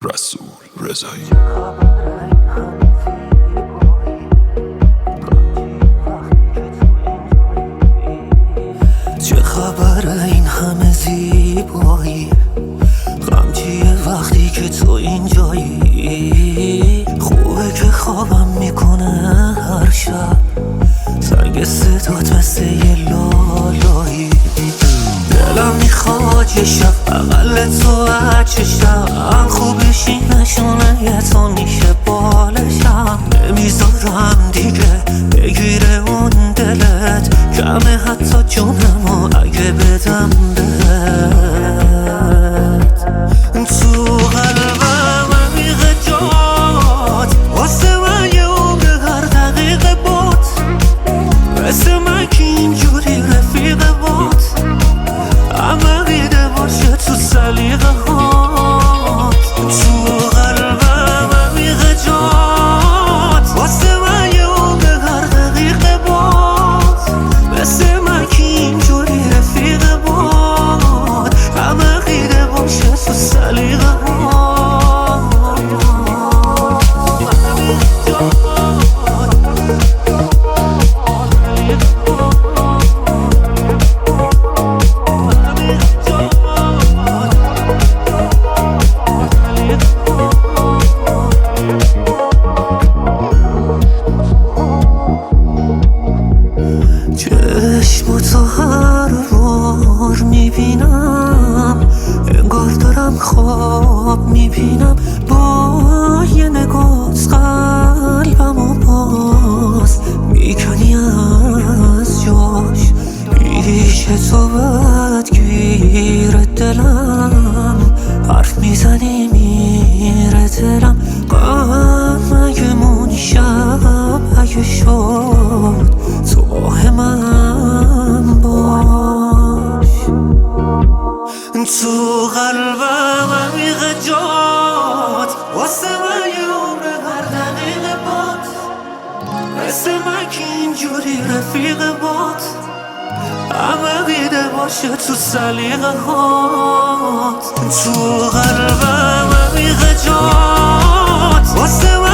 رسول رضایی. چه خبره این همه زیبایی؟ غم چیه وقتی که تو اینجایی؟ خوبه که خوابم میکنه هر شب، زنگ صدات مثل یه لالایی. دلم میخواد یه شب بغل تو چشم خوب بشی، نشونه یه تو میشه بالشم. نمیذارم دیگه بگیره اون دلت، کمه حتی جونمو اگه بدم بهت. تو قلبم عمیق جات، واسه من یه عمر هر دقیقه بود. مثل من که اینجوری رفیق بود، عمقیده باشه تو سلیقه هات. تو قلبم عمیق جات، واسه من یه عمر هر دقیقه بود. مثل من که اینجوری رفیق بود، عمقیده باشه تو سلیقه هات. چشم تو هر بار میبینم، انگار دارم خواب میبینم. با یه نگاهت قلبمو باز میکنی از جاش. پیش تو بدگیر دلم، حرف میزنی میره دلم. غم اگه مون شب اگه شد، تو با من باش. تو قلبم عمیق جات، واسه من یه عمر هر دقیقه بود. مثل من که اینجوری رفیق بود، عمقیده باشه تو سلیقه هات. تو قلبم عمیق جات، واسه من